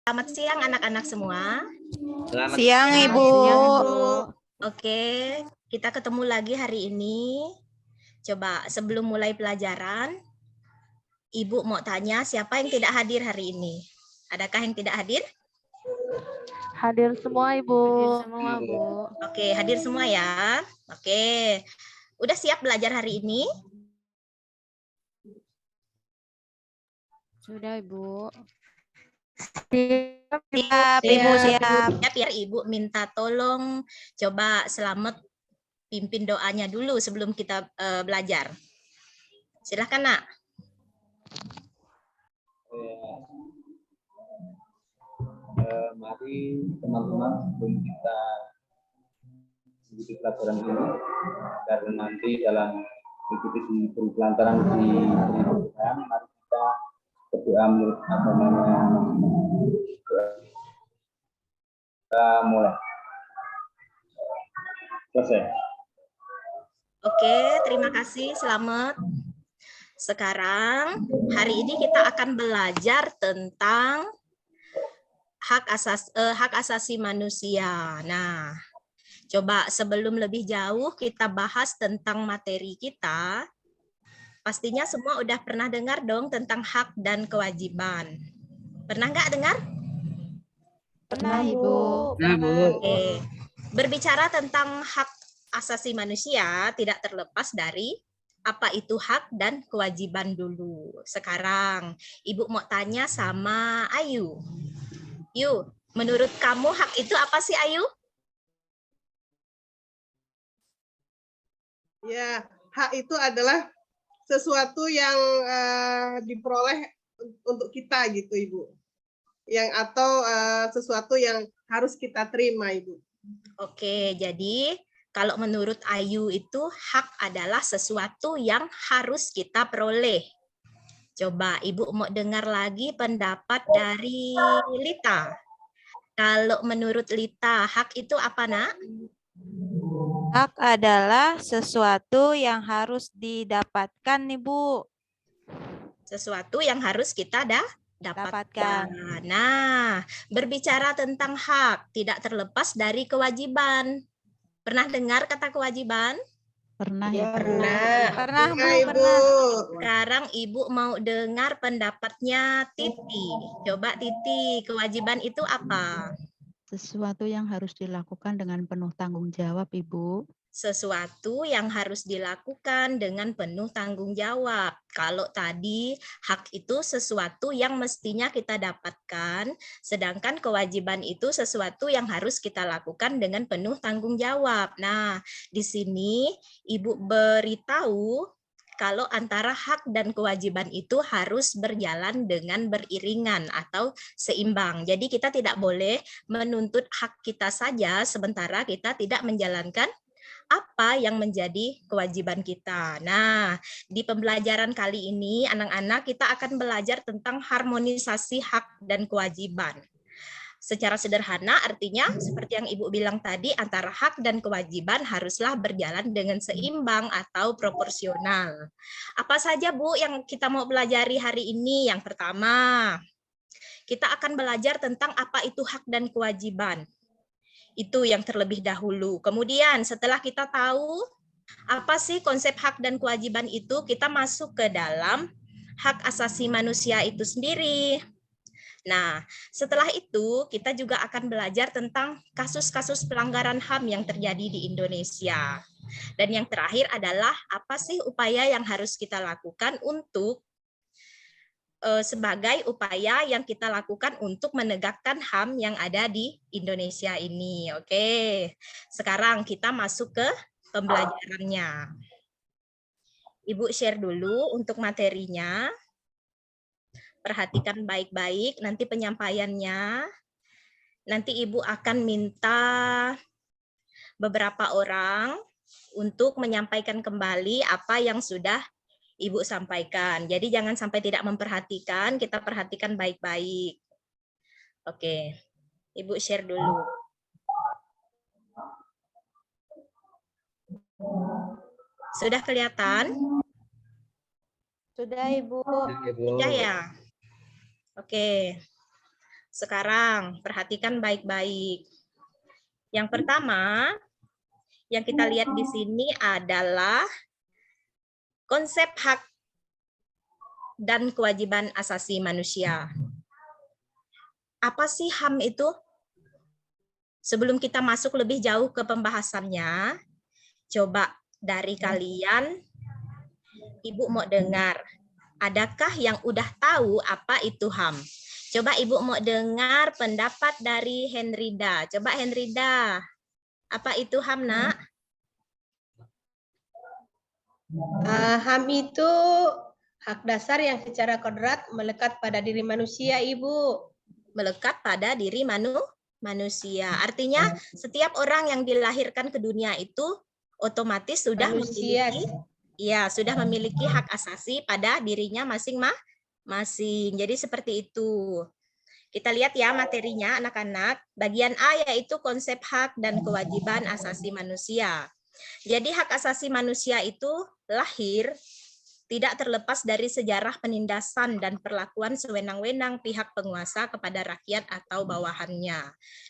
Selamat siang anak-anak semua. Selamat Siang, Ibu. Siang, Bu. Oke, kita ketemu lagi hari ini. Coba sebelum mulai pelajaran, Ibu mau tanya siapa yang tidak hadir hari ini? Adakah yang tidak hadir? Hadir semua, Ibu. Hadir semua, Bu. Oke, hadir semua ya. Oke, udah siap belajar hari ini? Sudah, Ibu. Siap, Ibu, siap. Siap ya, Ibu minta tolong coba Selamat pimpin doanya dulu sebelum kita belajar. Silahkan, Nak. Mari teman-teman sebelum kita mengikuti pelajaran ini, karena nanti dalam mengikuti pelajaran di Tuhan, mari kita berdoa menurut agamanya. Kita mulai. Selesai. Oke, terima kasih. Selamat. Sekarang hari ini kita akan belajar tentang hak asasi manusia. Nah, coba sebelum lebih jauh kita bahas tentang materi kita. Pastinya semua udah pernah dengar dong tentang hak dan kewajiban. Pernah nggak dengar? Pernah, Ibu. Oke. Berbicara tentang hak asasi manusia tidak terlepas dari apa itu hak dan kewajiban dulu. Sekarang Ibu mau tanya sama Ayu. Yu, menurut kamu hak itu apa sih, Ayu? Ya, hak itu adalah sesuatu yang diperoleh untuk kita gitu, Ibu. Atau sesuatu yang harus kita terima, Ibu. Oke, jadi kalau menurut Ayu itu hak adalah sesuatu yang harus kita peroleh. Coba Ibu mau dengar lagi pendapat dari Lita. Kalau menurut Lita, hak itu apa, Nak? Hak adalah sesuatu yang harus didapatkan, Ibu. Sesuatu yang harus kita dapatkan. Dapatkan. Nah, berbicara tentang hak tidak terlepas dari kewajiban. Pernah dengar kata kewajiban? Pernah, Ya, Ibu. Pernah, Bu, Ibu. pernah. Sekarang Ibu mau dengar pendapatnya Titi. Coba Titi, kewajiban itu apa? Sesuatu yang harus dilakukan dengan penuh tanggung jawab, Ibu. Sesuatu yang harus dilakukan dengan penuh tanggung jawab. Kalau tadi hak itu sesuatu yang mestinya kita dapatkan, sedangkan kewajiban itu sesuatu yang harus kita lakukan dengan penuh tanggung jawab. Nah, di sini Ibu beritahu kalau antara hak dan kewajiban itu harus berjalan dengan beriringan atau seimbang. Jadi kita tidak boleh menuntut hak kita saja sementara kita tidak menjalankan apa yang menjadi kewajiban kita. Nah, di pembelajaran kali ini anak-anak kita akan belajar tentang harmonisasi hak dan kewajiban. Secara sederhana artinya seperti yang Ibu bilang tadi, antara hak dan kewajiban haruslah berjalan dengan seimbang atau proporsional. Apa saja, Bu, yang kita mau pelajari hari ini? Yang pertama, kita akan belajar tentang apa itu hak dan kewajiban. Itu yang terlebih dahulu. Kemudian setelah kita tahu apa sih konsep hak dan kewajiban itu, kita masuk ke dalam hak asasi manusia itu sendiri. Nah, setelah itu kita juga akan belajar tentang kasus-kasus pelanggaran HAM yang terjadi di Indonesia. Dan yang terakhir adalah apa sih upaya yang harus kita lakukan untuk sebagai upaya yang kita lakukan untuk menegakkan HAM yang ada di Indonesia ini. Oke, sekarang kita masuk ke pembelajarannya. Ibu share dulu untuk materinya. Perhatikan baik-baik nanti penyampaiannya. Nanti Ibu akan minta beberapa orang untuk menyampaikan kembali apa yang sudah Ibu sampaikan. Jadi jangan sampai tidak memperhatikan, kita perhatikan baik-baik. Oke, Ibu share dulu. Sudah kelihatan? Sudah, Ibu. Sudah ya? Oke. Sekarang perhatikan baik-baik. Yang pertama yang kita lihat di sini adalah konsep hak dan kewajiban asasi manusia. Apa sih HAM itu? Sebelum kita masuk lebih jauh ke pembahasannya, coba dari kalian, Ibu mau dengar, adakah yang udah tahu apa itu HAM? Coba Ibu mau dengar pendapat dari Henrida. Coba Henrida, apa itu HAM, Nak? HAM itu hak dasar yang secara kodrat melekat pada diri manusia, Ibu. Melekat pada diri manusia. Artinya setiap orang yang dilahirkan ke dunia itu otomatis sudah Manusia. sudah memiliki hak asasi pada dirinya masing-masing. Jadi seperti itu. Kita lihat ya materinya anak-anak. Bagian A yaitu konsep hak dan kewajiban asasi manusia. Jadi hak asasi manusia itu lahir tidak terlepas dari sejarah penindasan dan perlakuan sewenang-wenang pihak penguasa kepada rakyat atau bawahannya.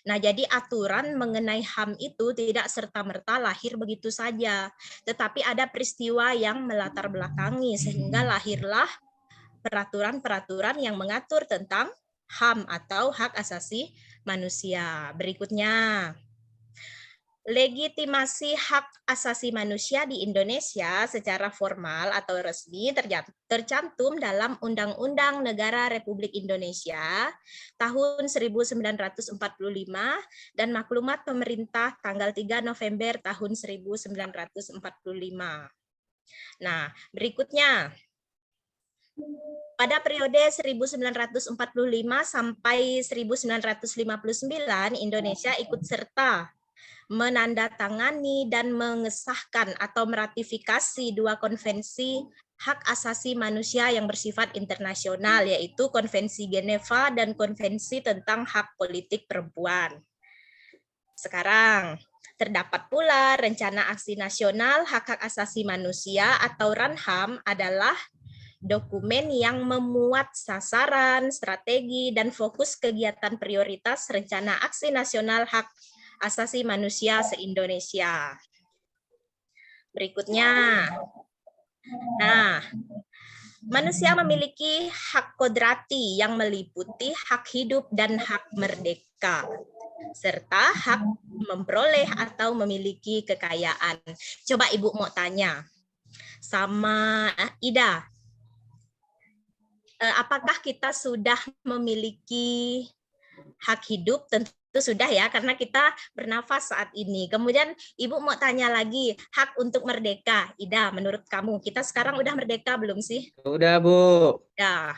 Nah, jadi aturan mengenai HAM itu tidak serta-merta lahir begitu saja, tetapi ada peristiwa yang melatar belakangi sehingga lahirlah peraturan-peraturan yang mengatur tentang HAM atau hak asasi manusia. Berikutnya, legitimasi hak asasi manusia di Indonesia secara formal atau resmi tercantum dalam Undang-Undang Negara Republik Indonesia tahun 1945 dan Maklumat Pemerintah tanggal 3 November tahun 1945. Nah, berikutnya. Pada periode 1945 sampai 1959, Indonesia ikut serta menandatangani dan mengesahkan atau meratifikasi dua konvensi hak asasi manusia yang bersifat internasional, yaitu Konvensi Geneva dan Konvensi tentang Hak Politik Perempuan. Sekarang, terdapat pula Rencana Aksi Nasional Hak-Hak Asasi Manusia atau RANHAM adalah dokumen yang memuat sasaran, strategi, dan fokus kegiatan prioritas Rencana Aksi Nasional Hak Asasi Manusia se-Indonesia. Berikutnya. Nah, manusia memiliki hak kodrati yang meliputi hak hidup dan hak merdeka, serta hak memperoleh atau memiliki kekayaan. Coba Ibu mau tanya sama Ida. Apakah kita sudah memiliki hak hidup? Tentu sudah ya, karena kita bernafas saat ini. Kemudian Ibu mau tanya lagi, hak untuk merdeka. Ida, menurut kamu, kita sekarang udah merdeka belum sih? Udah, Bu. Ya.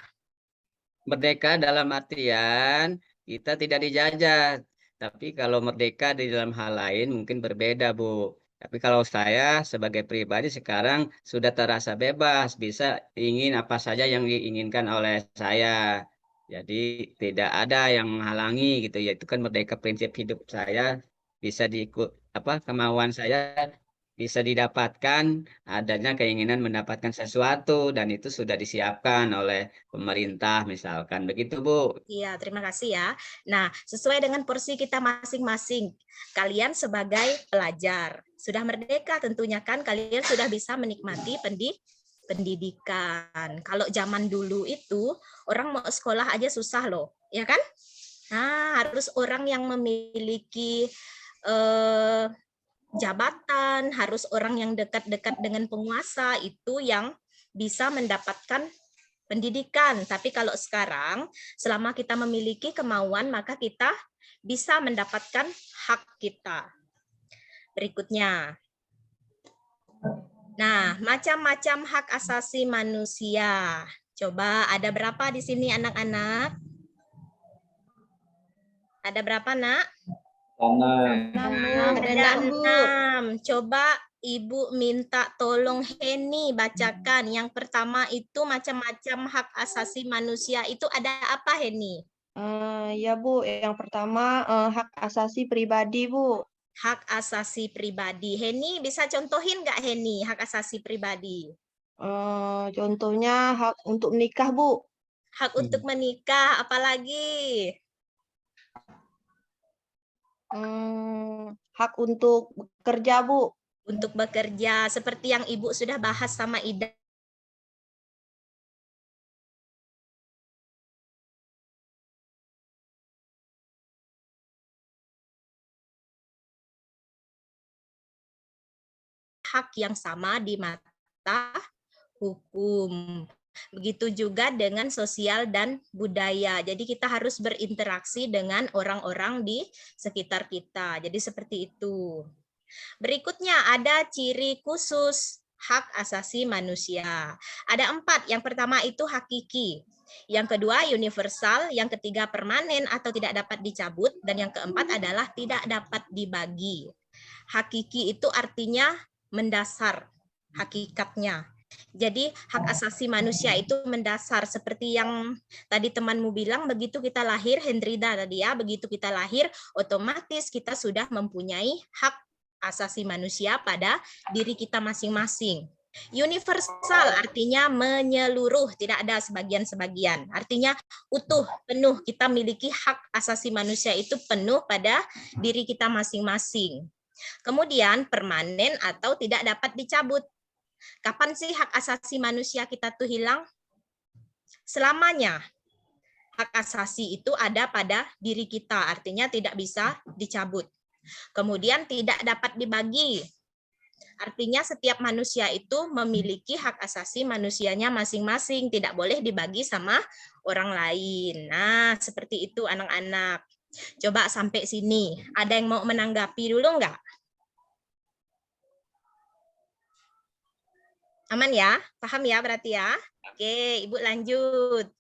Merdeka dalam artian kita tidak dijajah. Tapi kalau merdeka di dalam hal lain mungkin berbeda, Bu. Tapi kalau saya sebagai pribadi sekarang sudah terasa bebas, bisa ingin apa saja yang diinginkan oleh saya. Jadi tidak ada yang menghalangi gitu ya. Itu kan merdeka, prinsip hidup saya bisa diikut kemauan saya bisa didapatkan, adanya keinginan mendapatkan sesuatu dan itu sudah disiapkan oleh pemerintah misalkan. Begitu, Bu. Iya, terima kasih ya. Nah, sesuai dengan porsi kita masing-masing, kalian sebagai pelajar sudah merdeka tentunya kan, kalian sudah bisa menikmati pendidikan. Kalau zaman dulu itu orang mau sekolah aja susah loh, ya kan? Nah, harus orang yang memiliki jabatan, harus orang yang dekat-dekat dengan penguasa itu yang bisa mendapatkan pendidikan. Tapi kalau sekarang, selama kita memiliki kemauan, maka kita bisa mendapatkan hak kita. Berikutnya. Nah, macam-macam hak asasi manusia. Coba ada berapa di sini anak-anak? Ada berapa, Nak? 6. Ada 6. Coba Ibu minta tolong Heni bacakan. Yang pertama itu macam-macam hak asasi manusia itu ada apa, Heni? Ya, Bu. Yang pertama hak asasi pribadi, Bu. Hak asasi pribadi. Heni bisa contohin nggak, Heni, hak asasi pribadi? Contohnya hak untuk menikah, Bu. Hak untuk menikah, apalagi? Hak untuk bekerja, Bu. Untuk bekerja, seperti yang Ibu sudah bahas sama Ida. Hak yang sama di mata hukum. Begitu juga dengan sosial dan budaya. Jadi kita harus berinteraksi dengan orang-orang di sekitar kita. Jadi seperti itu. Berikutnya ada ciri khusus hak asasi manusia. Ada 4. Yang pertama itu hakiki. Yang kedua universal, yang ketiga permanen atau tidak dapat dicabut, dan yang keempat adalah tidak dapat dibagi. Hakiki itu artinya mendasar, hakikatnya. Jadi hak asasi manusia itu mendasar, seperti yang tadi temanmu bilang, begitu kita lahir, Hendrida tadi ya, begitu kita lahir otomatis kita sudah mempunyai hak asasi manusia pada diri kita masing-masing. Universal artinya menyeluruh, tidak ada sebagian-sebagian. Artinya utuh, penuh, kita miliki hak asasi manusia itu penuh pada diri kita masing-masing. Kemudian permanen atau tidak dapat dicabut. Kapan sih hak asasi manusia kita tuh hilang? Selamanya. Hak asasi itu ada pada diri kita, artinya tidak bisa dicabut. Kemudian tidak dapat dibagi. Artinya setiap manusia itu memiliki hak asasi manusianya masing-masing, tidak boleh dibagi sama orang lain. Nah, seperti itu anak-anak. Coba sampai sini. Ada yang mau menanggapi dulu enggak? Aman ya? Paham ya berarti ya? Oke, Ibu lanjut.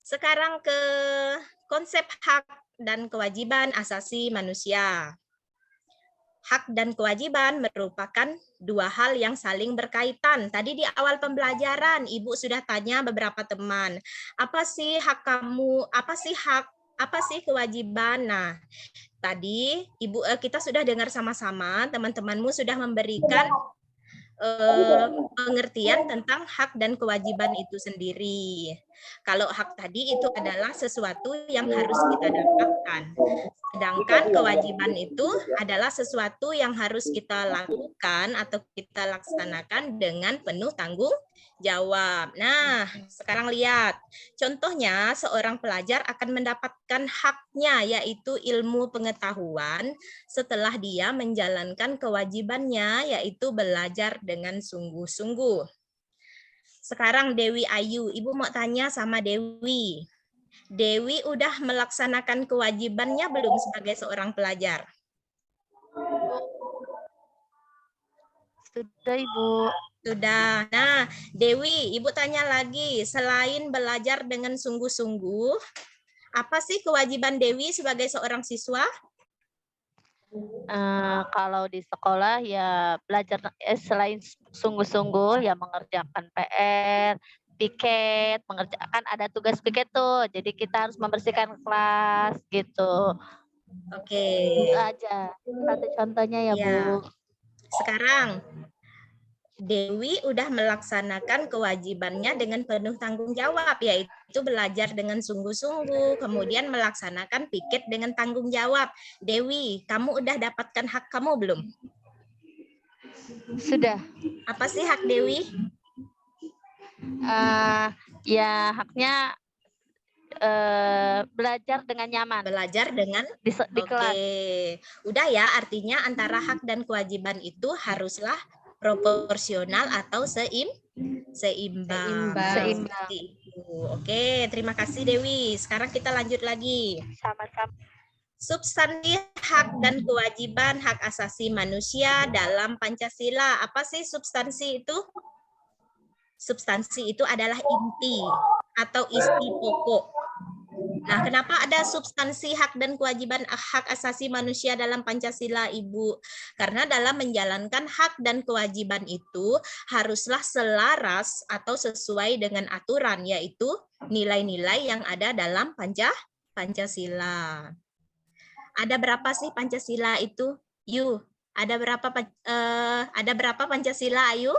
Sekarang ke konsep hak dan kewajiban asasi manusia. Hak dan kewajiban merupakan dua hal yang saling berkaitan. Tadi di awal pembelajaran, Ibu sudah tanya beberapa teman, apa sih hak kamu, apa sih hak, apa sih kewajiban? Nah, tadi Ibu kita sudah dengar sama-sama, teman-temanmu sudah memberikan pengertian tentang hak dan kewajiban itu sendiri. Kalau hak tadi itu adalah sesuatu yang harus kita dapatkan. Sedangkan kewajiban itu adalah sesuatu yang harus kita lakukan atau kita laksanakan dengan penuh tanggung jawab. Nah, sekarang lihat. Contohnya, seorang pelajar akan mendapatkan haknya, yaitu ilmu pengetahuan, setelah dia menjalankan kewajibannya, yaitu belajar dengan sungguh-sungguh. Sekarang Dewi Ayu, Ibu mau tanya sama Dewi. Dewi udah melaksanakan kewajibannya belum sebagai seorang pelajar? Sudah, Ibu. Sudah. Nah, Dewi, Ibu tanya lagi, selain belajar dengan sungguh-sungguh, apa sih kewajiban Dewi sebagai seorang siswa? Kalau di sekolah ya belajar selain sungguh-sungguh ya mengerjakan PR, piket, mengerjakan ada tugas piket tuh. Jadi kita harus membersihkan kelas gitu. Oke. Itu aja. Satu contohnya ya, Bu. Sekarang Dewi udah melaksanakan kewajibannya dengan penuh tanggung jawab, yaitu belajar dengan sungguh-sungguh, kemudian melaksanakan piket dengan tanggung jawab. Dewi, kamu udah dapatkan hak kamu belum? Sudah. Apa sih hak Dewi? Ya haknya belajar dengan nyaman. Belajar dengan di kelas. Udah ya, artinya antara hak dan kewajiban itu haruslah proporsional atau seimbang. Seperti itu. Oke, terima kasih Dewi. Sekarang kita lanjut lagi. Sama-sama. Substansi hak dan kewajiban hak asasi manusia dalam Pancasila. Apa sih substansi itu? Substansi itu adalah inti atau isi pokok. Nah, kenapa ada substansi hak dan kewajiban hak asasi manusia dalam Pancasila, Ibu? Karena dalam menjalankan hak dan kewajiban itu haruslah selaras atau sesuai dengan aturan, yaitu nilai-nilai yang ada dalam Pancasila. Ada berapa sih Pancasila itu? Yu, ada berapa Pancasila, Ayu?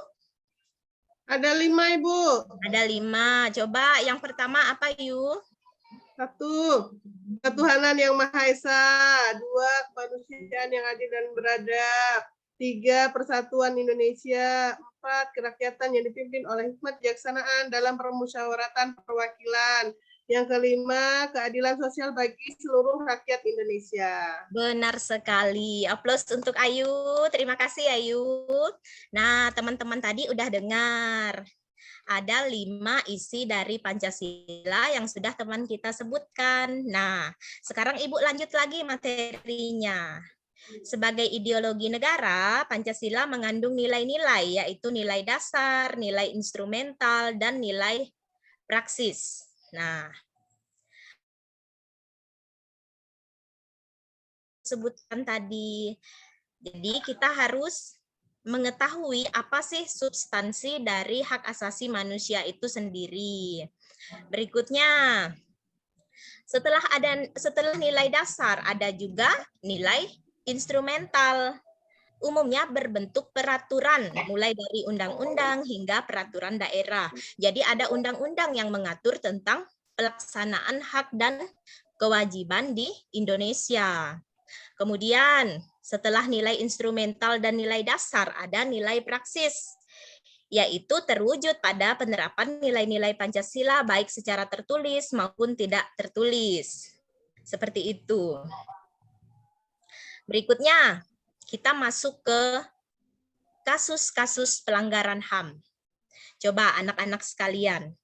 Ada 5, Ibu. Ada 5. Coba yang pertama apa, Yu? Satu, ketuhanan yang Maha Esa. Dua, kemanusiaan yang adil dan beradab. Tiga, persatuan Indonesia. Empat, kerakyatan yang dipimpin oleh hikmat kebijaksanaan dalam permusyawaratan perwakilan. Yang kelima, keadilan sosial bagi seluruh rakyat Indonesia. Benar sekali. Aplaus untuk Ayu. Terima kasih Ayu. Nah, teman-teman tadi udah dengar. Ada 5 isi dari Pancasila yang sudah teman kita sebutkan. Nah, sekarang Ibu lanjut lagi materinya. Sebagai ideologi negara, Pancasila mengandung nilai-nilai, yaitu nilai dasar, nilai instrumental, dan nilai praksis. Nah, sebutkan tadi. Jadi kita harus mengetahui apa sih substansi dari hak asasi manusia itu sendiri. Berikutnya, setelah nilai dasar ada juga nilai instrumental. Umumnya berbentuk peraturan, mulai dari undang-undang hingga peraturan daerah. Jadi ada undang-undang yang mengatur tentang pelaksanaan hak dan kewajiban di Indonesia. Kemudian, setelah nilai instrumental dan nilai dasar, ada nilai praksis, yaitu terwujud pada penerapan nilai-nilai Pancasila baik secara tertulis maupun tidak tertulis. Seperti itu. Berikutnya, kita masuk ke kasus-kasus pelanggaran HAM. Coba anak-anak sekalian,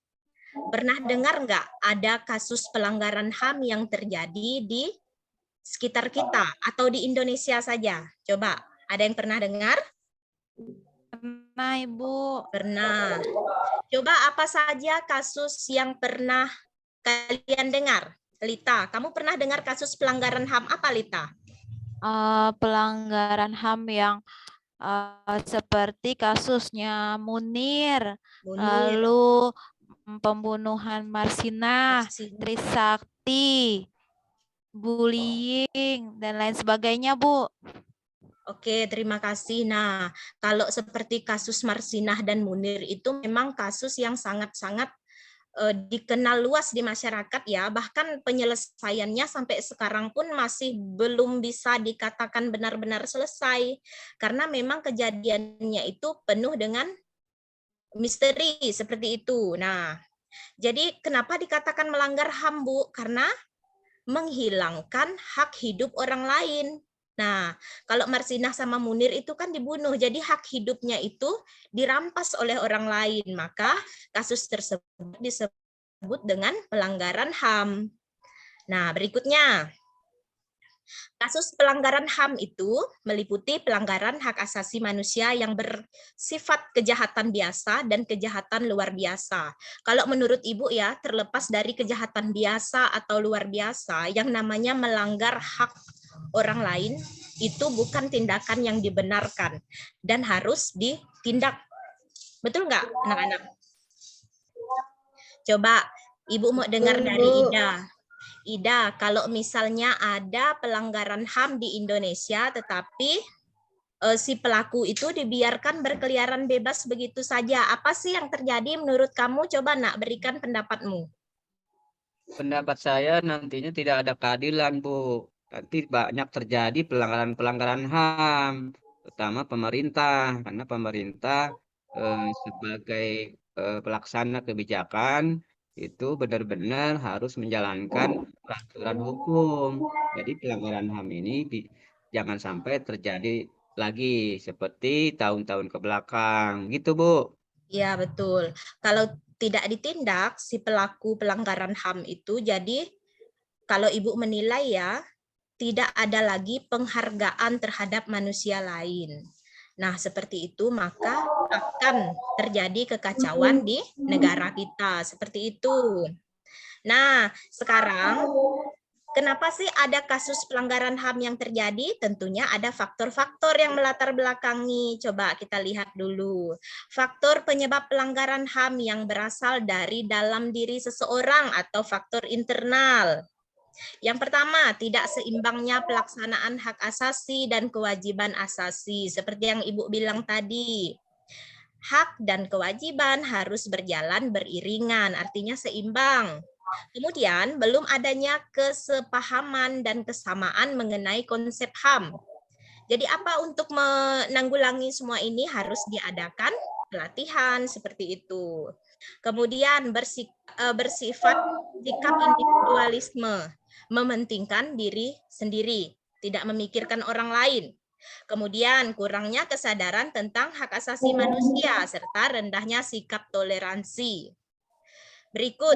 pernah dengar nggak ada kasus pelanggaran HAM yang terjadi di sekitar kita atau di Indonesia saja? Coba, ada yang pernah dengar? Pernah, Ibu. Pernah. Coba apa saja kasus yang pernah kalian dengar? Lita, kamu pernah dengar kasus pelanggaran HAM apa, Lita? Pelanggaran HAM yang seperti kasusnya Munir, lalu pembunuhan Marsinah, Trisakti, bullying, dan lain sebagainya, Bu. Oke, terima kasih. Nah, kalau seperti kasus Marsinah dan Munir itu memang kasus yang sangat-sangat dikenal luas di masyarakat ya, bahkan penyelesaiannya sampai sekarang pun masih belum bisa dikatakan benar-benar selesai, karena memang kejadiannya itu penuh dengan misteri seperti itu. Nah, jadi kenapa dikatakan melanggar HAM, Bu? Karena menghilangkan hak hidup orang lain. Nah, kalau Marsinah sama Munir itu kan dibunuh, jadi hak hidupnya itu dirampas oleh orang lain, maka kasus tersebut disebut dengan pelanggaran HAM. Nah, berikutnya, kasus pelanggaran HAM itu meliputi pelanggaran hak asasi manusia yang bersifat kejahatan biasa dan kejahatan luar biasa. Kalau menurut Ibu ya, terlepas dari kejahatan biasa atau luar biasa, yang namanya melanggar hak orang lain itu bukan tindakan yang dibenarkan dan harus ditindak. Betul nggak, anak-anak? Coba Ibu mau dengar dari Ida. Ida, kalau misalnya ada pelanggaran HAM di Indonesia, tetapi si pelaku itu dibiarkan berkeliaran bebas begitu saja, apa sih yang terjadi menurut kamu? Coba nak berikan pendapatmu. Pendapat saya nantinya tidak ada keadilan, Bu. Nanti banyak terjadi pelanggaran-pelanggaran HAM, terutama pemerintah, karena pemerintah sebagai pelaksana kebijakan itu benar-benar harus menjalankan peraturan hukum. Jadi pelanggaran HAM ini jangan sampai terjadi lagi seperti tahun-tahun ke belakang, gitu, Bu. Ya, betul. Kalau tidak ditindak si pelaku pelanggaran HAM itu, jadi kalau Ibu menilai ya, tidak ada lagi penghargaan terhadap manusia lain. Nah, seperti itu maka akan terjadi kekacauan di negara kita. Seperti itu. Nah, sekarang kenapa sih ada kasus pelanggaran HAM yang terjadi? Tentunya ada faktor-faktor yang melatar belakangi. Coba kita lihat dulu. Faktor penyebab pelanggaran HAM yang berasal dari dalam diri seseorang atau faktor internal. Yang pertama, tidak seimbangnya pelaksanaan hak asasi dan kewajiban asasi. Seperti yang Ibu bilang tadi, hak dan kewajiban harus berjalan beriringan, artinya seimbang. Kemudian, belum adanya kesepahaman dan kesamaan mengenai konsep HAM. Jadi apa untuk menanggulangi semua ini harus diadakan pelatihan seperti itu. Kemudian bersifat sikap individualisme, mementingkan diri sendiri, tidak memikirkan orang lain. Kemudian kurangnya kesadaran tentang hak asasi manusia serta rendahnya sikap toleransi. Berikut,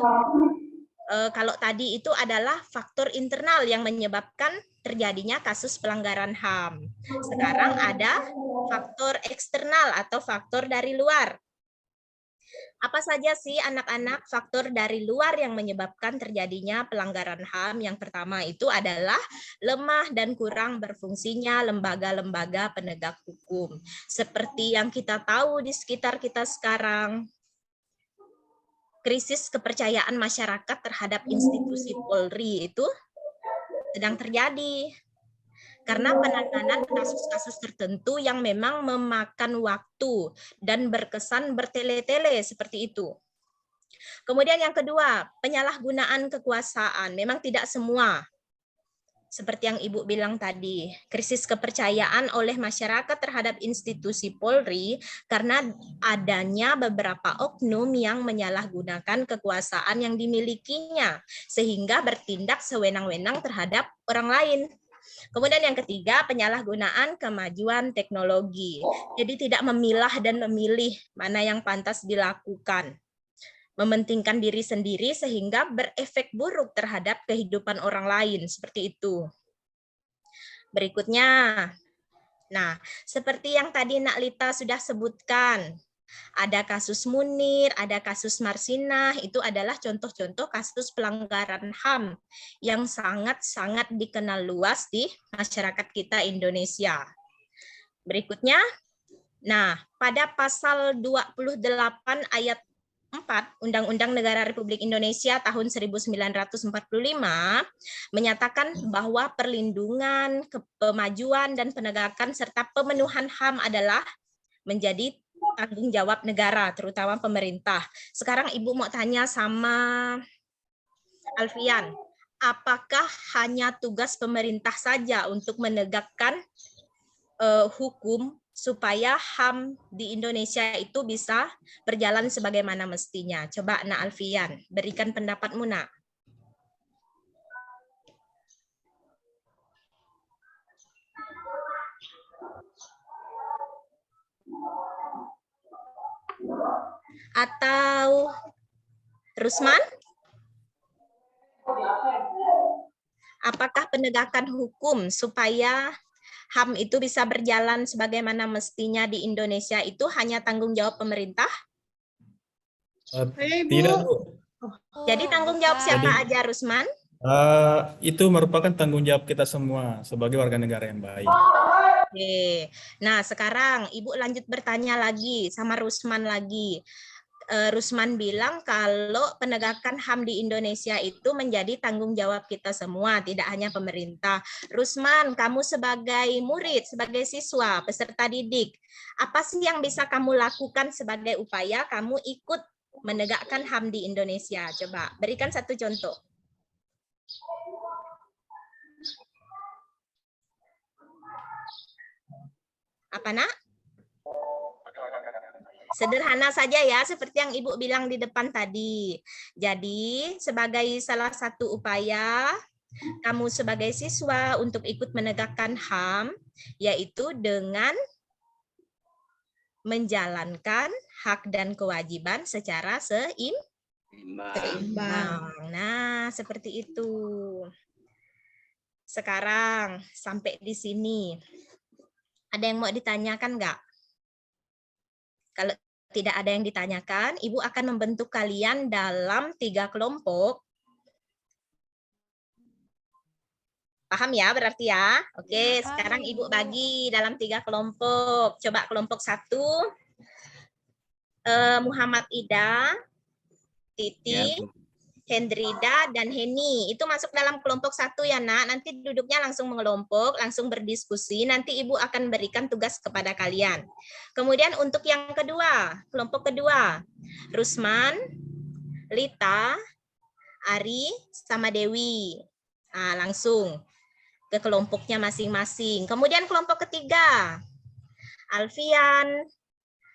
kalau tadi itu adalah faktor internal yang menyebabkan terjadinya kasus pelanggaran HAM. Sekarang ada faktor eksternal atau faktor dari luar. Apa saja sih anak-anak faktor dari luar yang menyebabkan terjadinya pelanggaran HAM? Yang pertama itu adalah lemah dan kurang berfungsinya lembaga-lembaga penegak hukum. Seperti yang kita tahu di sekitar kita sekarang, krisis kepercayaan masyarakat terhadap institusi Polri itu sedang terjadi. Karena penanganan kasus-kasus tertentu yang memang memakan waktu dan berkesan bertele-tele seperti itu. Kemudian yang kedua, penyalahgunaan kekuasaan. Memang tidak semua. Seperti yang Ibu bilang tadi, krisis kepercayaan oleh masyarakat terhadap institusi Polri karena adanya beberapa oknum yang menyalahgunakan kekuasaan yang dimilikinya, sehingga bertindak sewenang-wenang terhadap orang lain. Kemudian yang ketiga, penyalahgunaan kemajuan teknologi. Jadi tidak memilah dan memilih mana yang pantas dilakukan. Mementingkan diri sendiri sehingga berefek buruk terhadap kehidupan orang lain. Seperti itu. Berikutnya, nah seperti yang tadi Nak Lita sudah sebutkan, ada kasus Munir, ada kasus Marsinah, itu adalah contoh-contoh kasus pelanggaran HAM yang sangat-sangat dikenal luas di masyarakat kita Indonesia. Berikutnya, nah pada pasal 28 ayat 4 Undang-Undang Negara Republik Indonesia tahun 1945 menyatakan bahwa perlindungan, kemajuan, dan penegakan serta pemenuhan HAM adalah menjadi tanggung jawab negara, terutama pemerintah. Sekarang Ibu mau tanya sama Alfian, apakah hanya tugas pemerintah saja untuk menegakkan hukum supaya HAM di Indonesia itu bisa berjalan sebagaimana mestinya? Coba Nak Alfian, berikan pendapatmu Nak. Atau Rusman? Apakah penegakan hukum supaya HAM itu bisa berjalan sebagaimana mestinya di Indonesia itu hanya tanggung jawab pemerintah? Tidak, Bu. Jadi tanggung jawab siapa aja, Rusman? Itu merupakan tanggung jawab kita semua sebagai warga negara yang baik. Oke. Nah, sekarang Ibu lanjut bertanya lagi sama Rusman lagi. Rusman bilang kalau penegakan HAM di Indonesia itu menjadi tanggung jawab kita semua, tidak hanya pemerintah. Rusman, kamu sebagai murid, sebagai siswa, peserta didik, apa sih yang bisa kamu lakukan sebagai upaya kamu ikut menegakkan HAM di Indonesia? Coba berikan satu contoh. Apa Nak? Sederhana saja ya, seperti yang Ibu bilang di depan tadi. Jadi, sebagai salah satu upaya kamu sebagai siswa untuk ikut menegakkan HAM, yaitu dengan menjalankan hak dan kewajiban secara seimbang. Nah, seperti itu. Sekarang, sampai di sini. Ada yang mau ditanyakan nggak? Kalau tidak ada yang ditanyakan, Ibu akan membentuk kalian dalam 3 kelompok. Paham ya berarti ya? Oke, sekarang Ibu bagi dalam 3 kelompok. Coba kelompok 1, Muhammad Ida, Titi, Hendrida, dan Heni. Itu masuk dalam kelompok 1 ya Nak. Nanti duduknya langsung mengelompok, langsung berdiskusi. Nanti Ibu akan berikan tugas kepada kalian. Kemudian untuk yang kedua, kelompok kedua, Rusman, Lita, Ari sama Dewi. Nah, langsung ke kelompoknya masing-masing. Kemudian kelompok ketiga, Alfian,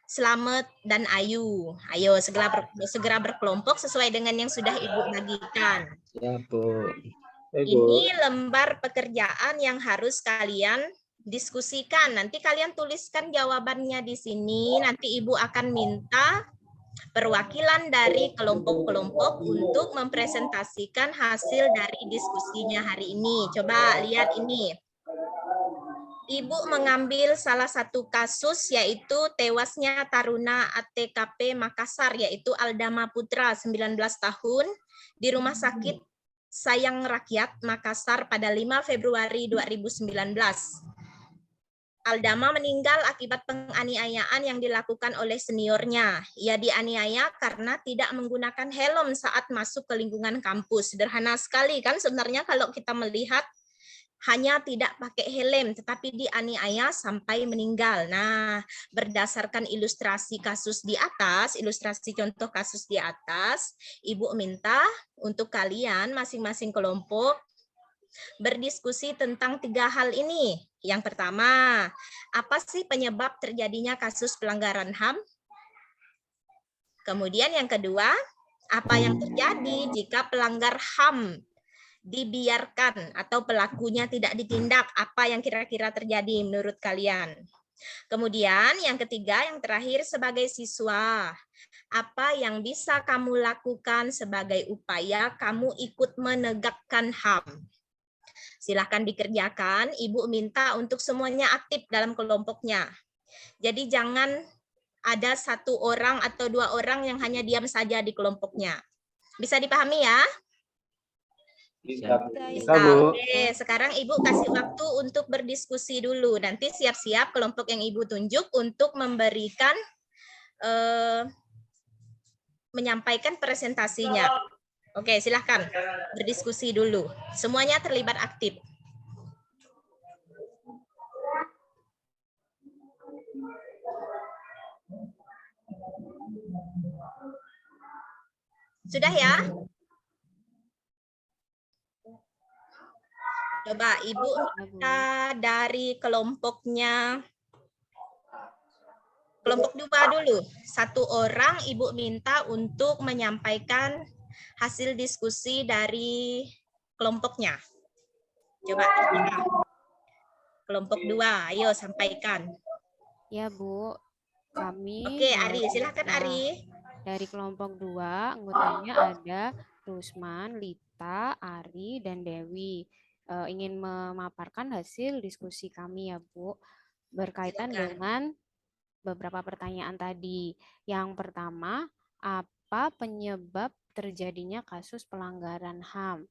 Slamet, dan Ayu. Ayo segera berkelompok sesuai dengan yang sudah Ibu bagikan. Ya, Bu. Ini lembar pekerjaan yang harus kalian diskusikan. Nanti kalian tuliskan jawabannya di sini. Nanti Ibu akan minta perwakilan dari kelompok-kelompok untuk mempresentasikan hasil dari diskusinya hari ini. Coba lihat ini. Ibu mengambil salah satu kasus yaitu tewasnya Taruna ATKP Makassar yaitu Aldama Putra 19 tahun di Rumah Sakit Sayang Rakyat Makassar pada 5 Februari 2019. Aldama meninggal akibat penganiayaan yang dilakukan oleh seniornya. Ia dianiaya karena tidak menggunakan helm saat masuk ke lingkungan kampus. Sederhana sekali kan sebenarnya kalau kita melihat hanya tidak pakai helm tetapi dianiaya sampai meninggal. Nah, berdasarkan ilustrasi kasus di atas, ilustrasi contoh kasus di atas, Ibu minta untuk kalian masing-masing kelompok berdiskusi tentang 3 hal ini. Yang pertama, apa sih penyebab terjadinya kasus pelanggaran HAM? Kemudian yang kedua, apa yang terjadi jika pelanggar HAM dibiarkan atau pelakunya tidak ditindak? Apa yang kira-kira terjadi menurut kalian? Kemudian yang ketiga, yang terakhir sebagai siswa, apa yang bisa kamu lakukan sebagai upaya kamu ikut menegakkan HAM? Silahkan dikerjakan, Ibu minta untuk semuanya aktif dalam kelompoknya. Jadi jangan ada 1 orang atau 2 orang yang hanya diam saja di kelompoknya. Bisa dipahami ya? Bisa, Bu. Oke, sekarang Ibu kasih waktu untuk berdiskusi dulu. Nanti siap-siap kelompok yang Ibu tunjuk untuk memberikan, menyampaikan presentasinya. Oke, silahkan berdiskusi dulu. Semuanya terlibat aktif. Sudah ya? Coba Ibu minta dari kelompoknya. Kelompok 2 dulu. 1 orang Ibu minta untuk menyampaikan hasil diskusi dari kelompoknya. Coba terserah. Kelompok 2, ayo sampaikan. Ya Bu, kami. Oke, Ari, silakan Ari. Dari kelompok 2, anggotanya ada Rusman, Lita, Ari, dan Dewi. Ingin memaparkan hasil diskusi kami ya Bu, berkaitan dengan beberapa pertanyaan tadi. Yang pertama, apa penyebab terjadinya kasus pelanggaran HAM?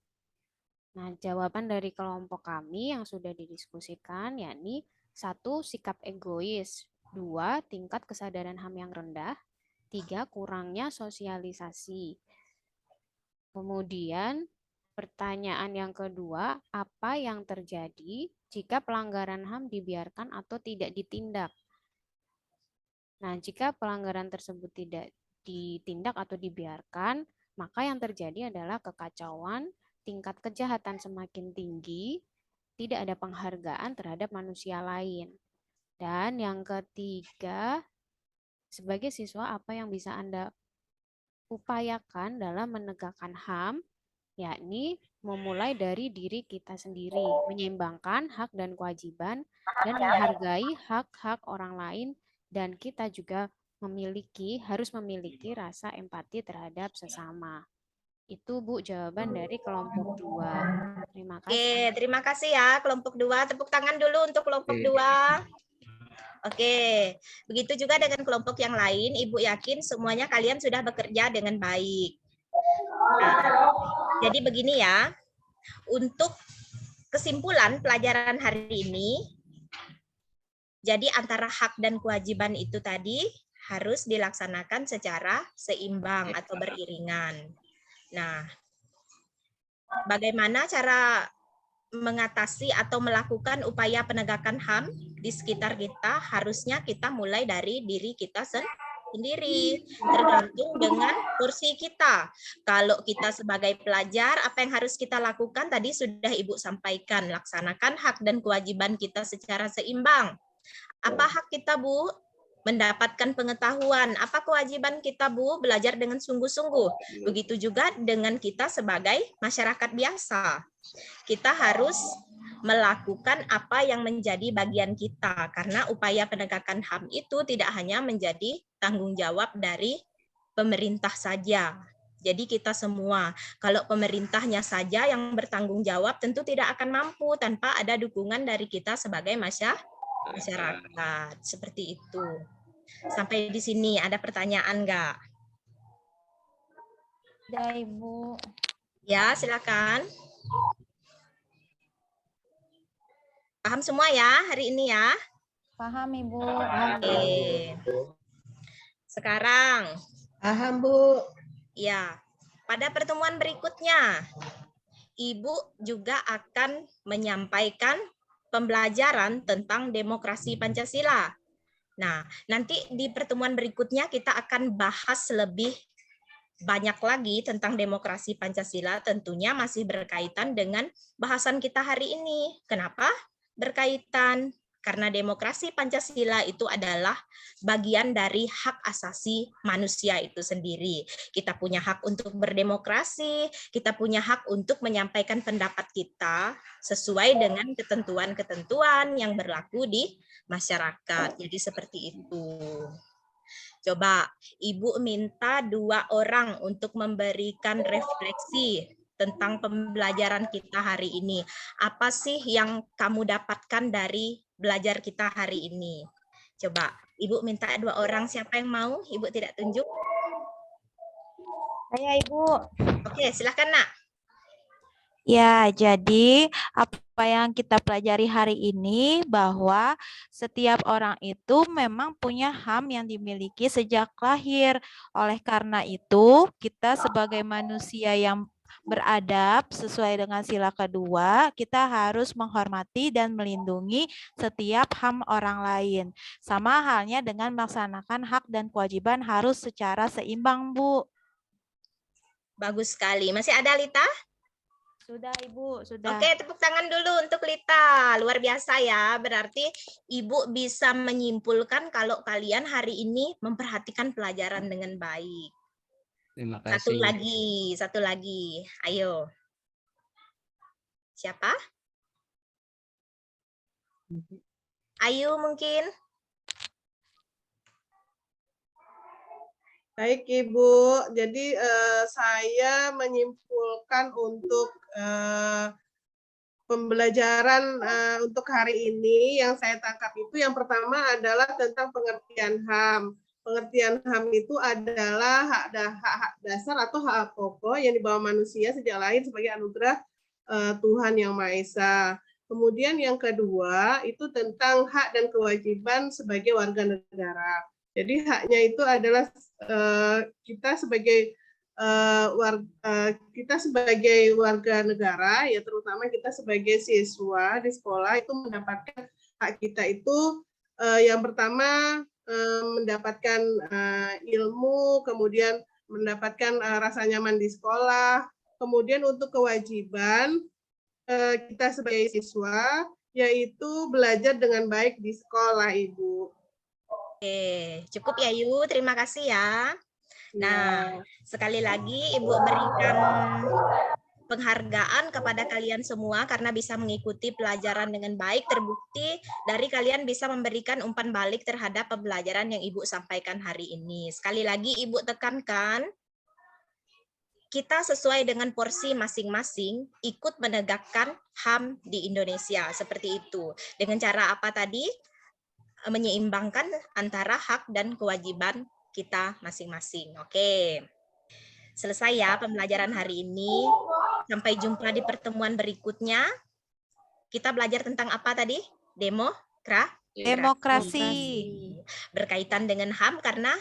Nah, jawaban dari kelompok kami yang sudah didiskusikan yakni 1. Sikap egois, 2. Tingkat kesadaran HAM yang rendah, 3. Kurangnya sosialisasi. Kemudian pertanyaan yang kedua, apa yang terjadi jika pelanggaran HAM dibiarkan atau tidak ditindak? Nah, jika pelanggaran tersebut tidak ditindak atau dibiarkan, maka yang terjadi adalah kekacauan, tingkat kejahatan semakin tinggi, tidak ada penghargaan terhadap manusia lain. Dan yang ketiga, sebagai siswa apa yang bisa Anda upayakan dalam menegakkan HAM, yakni memulai dari diri kita sendiri, menyeimbangkan hak dan kewajiban, dan menghargai hak-hak orang lain, dan kita juga harus memiliki rasa empati terhadap sesama. Itu Bu jawaban dari kelompok 2. Terima kasih. Oke, terima kasih ya kelompok 2. Tepuk tangan dulu untuk kelompok 2. Oke, begitu juga dengan kelompok yang lain. Ibu yakin semuanya kalian sudah bekerja dengan baik. Nah, jadi begini ya, untuk kesimpulan pelajaran hari ini, jadi antara hak dan kewajiban itu tadi harus dilaksanakan secara seimbang atau beriringan. Nah, bagaimana cara mengatasi atau melakukan upaya penegakan HAM di sekitar kita? Harusnya kita mulai dari diri kita sendiri, tergantung dengan porsi kita. Kalau kita sebagai pelajar, apa yang harus kita lakukan? Tadi sudah Ibu sampaikan, laksanakan hak dan kewajiban kita secara seimbang. Apa hak kita, Bu? Mendapatkan pengetahuan. Apa kewajiban kita, Bu? Belajar dengan sungguh-sungguh. Begitu juga dengan kita sebagai masyarakat biasa. Kita harus melakukan apa yang menjadi bagian kita, karena upaya penegakan HAM itu tidak hanya menjadi tanggung jawab dari pemerintah saja. Jadi kita semua, kalau pemerintahnya saja yang bertanggung jawab, tentu tidak akan mampu tanpa ada dukungan dari kita sebagai masyarakat. Seperti itu. Sampai di sini ada pertanyaan nggak? Ya, Ibu. Ya, silakan. Paham semua ya hari ini ya? Paham, Ibu. Oke. Sekarang. Paham, Bu. Ya, pada pertemuan berikutnya, Ibu juga akan menyampaikan pembelajaran tentang demokrasi Pancasila. Nah, nanti di pertemuan berikutnya kita akan bahas lebih banyak lagi tentang demokrasi Pancasila, tentunya masih berkaitan dengan bahasan kita hari ini. Kenapa berkaitan? Karena demokrasi Pancasila itu adalah bagian dari hak asasi manusia itu sendiri. Kita punya hak untuk berdemokrasi, kita punya hak untuk menyampaikan pendapat kita sesuai dengan ketentuan-ketentuan yang berlaku di masyarakat. Jadi seperti itu. Coba Ibu minta 2 orang untuk memberikan refleksi tentang pembelajaran kita hari ini. Apa sih yang kamu dapatkan dari belajar kita hari ini? Coba, Ibu minta 2 orang, siapa yang mau? Ibu tidak tunjuk. Saya, Ibu. Oke, silakan, Nak. Ya, jadi apa yang kita pelajari hari ini bahwa setiap orang itu memang punya HAM yang dimiliki sejak lahir. Oleh karena itu, kita sebagai manusia yang beradab sesuai dengan sila kedua, kita harus menghormati dan melindungi setiap HAM orang lain. Sama halnya dengan melaksanakan hak dan kewajiban harus secara seimbang, Bu. Bagus sekali. Masih ada, Lita? Sudah, Ibu, sudah. Oke, tepuk tangan dulu untuk Lita. Luar biasa ya. Berarti Ibu bisa menyimpulkan kalau kalian hari ini memperhatikan pelajaran dengan baik. Terima Satu kasih. lagi. Ayo. Siapa? Ayu mungkin? Baik, Ibu. Jadi saya menyimpulkan untuk pembelajaran untuk hari ini yang saya tangkap itu yang pertama adalah tentang pengertian HAM. Pengertian HAM itu adalah hak dasar atau hak pokok yang dibawa manusia sejak lahir sebagai anugerah Tuhan Yang Maha Esa. Kemudian yang kedua itu tentang hak dan kewajiban sebagai warga negara. Jadi haknya itu adalah kita sebagai warga negara, ya terutama kita sebagai siswa di sekolah itu mendapatkan hak kita itu yang pertama mendapatkan ilmu, kemudian mendapatkan rasa nyaman di sekolah, kemudian untuk kewajiban kita sebagai siswa yaitu belajar dengan baik di sekolah, Ibu. Oke, cukup ya Yu, terima kasih ya. Nah, sekali lagi Ibu berikan penghargaan kepada kalian semua karena bisa mengikuti pelajaran dengan baik. Terbukti dari kalian bisa memberikan umpan balik terhadap pembelajaran yang Ibu sampaikan hari ini. Sekali lagi Ibu tekankan, kita sesuai dengan porsi masing-masing ikut menegakkan HAM di Indonesia. Seperti itu. Dengan cara apa tadi? Menyeimbangkan antara hak dan kewajiban kita masing-masing. Oke. Selesai ya pembelajaran hari ini. Sampai jumpa di pertemuan berikutnya. Kita belajar tentang apa tadi? Demokrasi. Berkaitan dengan HAM karena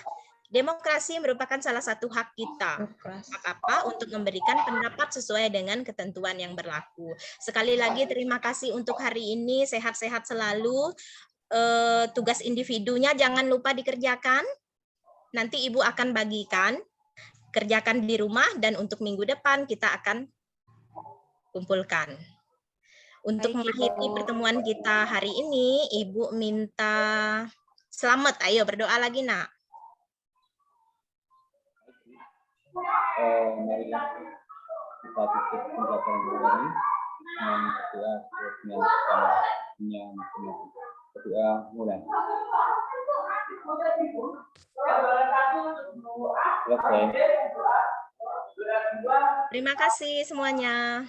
demokrasi merupakan salah satu hak kita. Hak apa? Untuk memberikan pendapat sesuai dengan ketentuan yang berlaku. Sekali lagi terima kasih untuk hari ini. Sehat-sehat selalu. Tugas individunya jangan lupa dikerjakan. nanti Ibu akan bagikan, kerjakan di rumah, dan untuk minggu depan kita akan kumpulkan. Untuk Baik, mengakhiri Ibu. pertemuan kita hari ini, Ibu minta selamat. Ayo berdoa lagi, Nak. Marilah kita tutup pembelajaran hari ini dengan berdoa dengan punya masing-masing. Berdoa mulai. Selesai. Terima kasih semuanya.